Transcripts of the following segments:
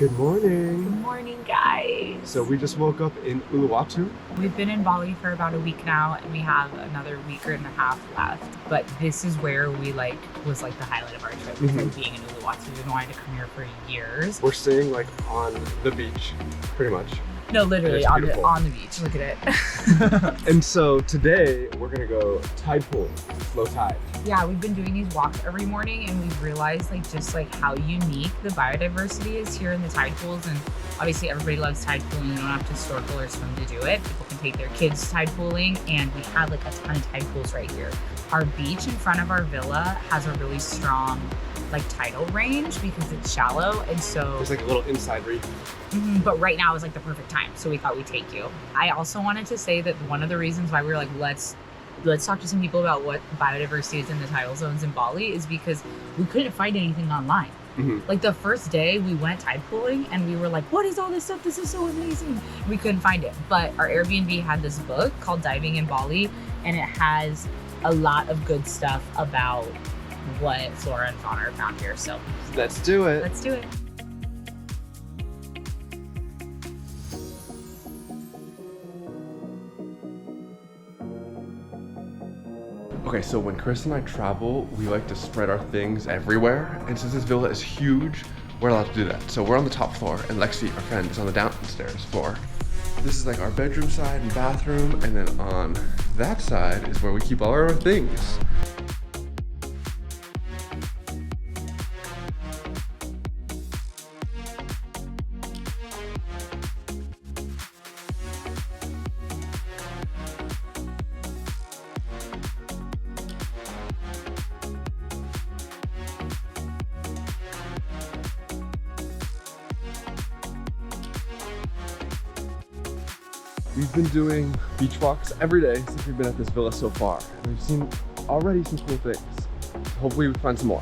Good morning. Good morning, guys. So we just woke up in Uluwatu. We've been in Bali for about a week now, and we have another week and a half left. But this is where we was the highlight of our trip. Being in Uluwatu, we've been wanting to come here for years. We're staying on the beach, pretty much. No, literally on the beach. Look at it. And so today we're gonna go tide pooling, low tide. Yeah, we've been doing these walks every morning, and we've realized how unique the biodiversity is here in the tide pools. And obviously everybody loves tide pooling. You don't have to snorkel or swim to do it. People can take their kids tide pooling, and we have a ton of tide pools right here. Our beach in front of our villa has a really strong tidal range because it's shallow, and so there's a little inside reef. But right now is the perfect time, so we thought we'd take you. I also wanted to say that one of the reasons why we were let's talk to some people about what biodiversity is in the tidal zones in Bali is because we couldn't find anything online. The first day we went tide pooling and we were like, what is all this stuff? This is so amazing. We couldn't find it. But our Airbnb had this book called Diving in Bali, and it has a lot of good stuff about what flora and fauna are found here. So let's do it. Let's do it. Okay, so when Chris and I travel, we like to spread our things everywhere. And since this villa is huge, we're allowed to do that. So we're on the top floor, and Lexi, our friend, is on the downstairs floor. This is our bedroom side and bathroom, and then on that side is where we keep all our things. We've been doing beach walks every day since we've been at this villa so far. And we've seen already some cool things. Hopefully we find some more.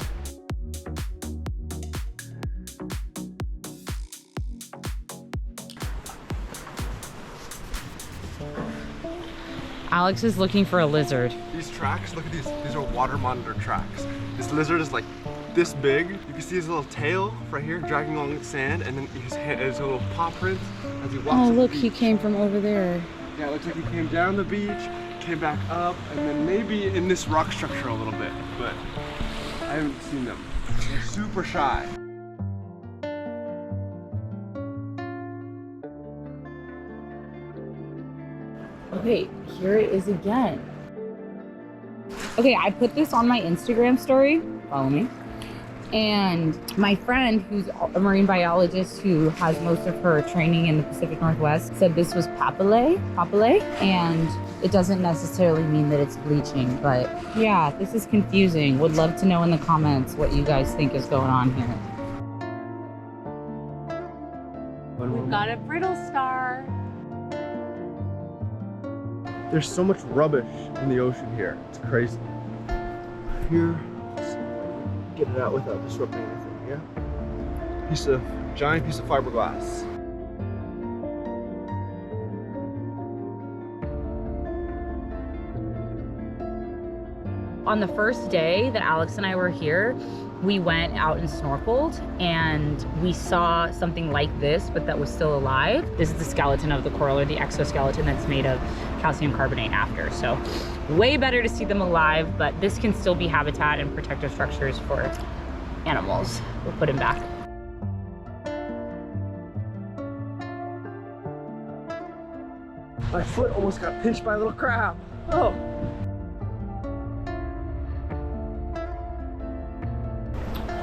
Alex is looking for a lizard. These tracks, look at these. These are water monitor tracks. This lizard is this big. You can see his little tail right here dragging along the sand, and then his little paw print as he walks. Oh, look, he came from over there. Yeah, it looks like he came down the beach, came back up, and then maybe in this rock structure a little bit, but I haven't seen them. They're super shy. Okay, here it is again. Okay, I put this on my Instagram story. Follow me. And my friend, who's a marine biologist who has most of her training in the Pacific Northwest, said this was papale, and it doesn't necessarily mean that it's bleaching, but yeah, this is confusing. Would love to know in the comments what you guys think is going on here. We've got a brittle star. There's so much rubbish in the ocean here. It's crazy. Here, get it out without disrupting anything, yeah? Giant piece of fiberglass. On the first day that Alex and I were here, we went out and snorkeled, and we saw something like this, but that was still alive. This is the skeleton of the coral, or the exoskeleton that's made of calcium carbonate after. So way better to see them alive, but this can still be habitat and protective structures for animals. We'll put him back. My foot almost got pinched by a little crab. Oh.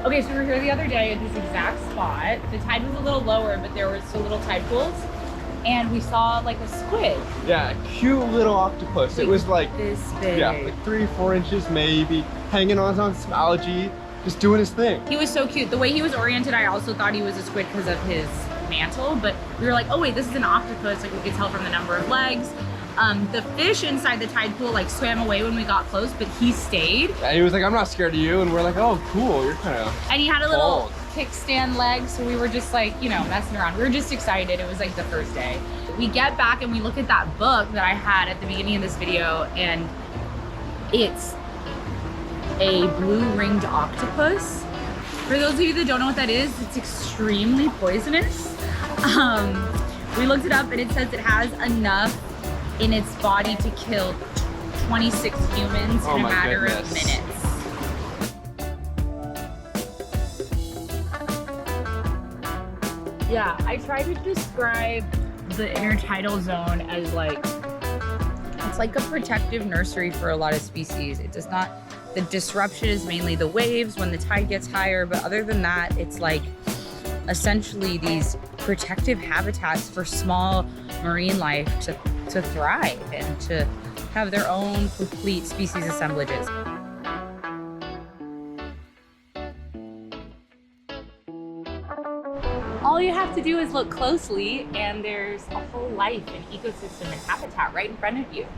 Okay, so we were here the other day at this exact spot. The tide was a little lower, but there were still little tide pools. And we saw a squid. Yeah, a cute little octopus. It was this big. Yeah, 3-4 inches maybe, hanging on some algae, just doing his thing. He was so cute. The way he was oriented, I also thought he was a squid because of his mantle, but we were like, oh wait, this is an octopus. We could tell from the number of legs. The fish inside the tide pool swam away when we got close, but he stayed. Yeah, he was like, I'm not scared of you, and we're like, oh cool, you're kind of And he had a little kickstand leg, so we were just messing around. We were just excited. It was the first day. We get back and we look at that book that I had at the beginning of this video, and it's a blue ringed octopus. For those of you that don't know what that is, it's extremely poisonous. We looked it up and it says it has enough in its body to kill 26 humans in a matter of minutes. Yeah, I try to describe the intertidal zone as like, it's like a protective nursery for a lot of species. It does not, the disruption is mainly the waves when the tide gets higher, but other than that, it's like essentially these protective habitats for small marine life to thrive and to have their own complete species assemblages. All you have to do is look closely and there's a whole life and ecosystem and habitat right in front of you.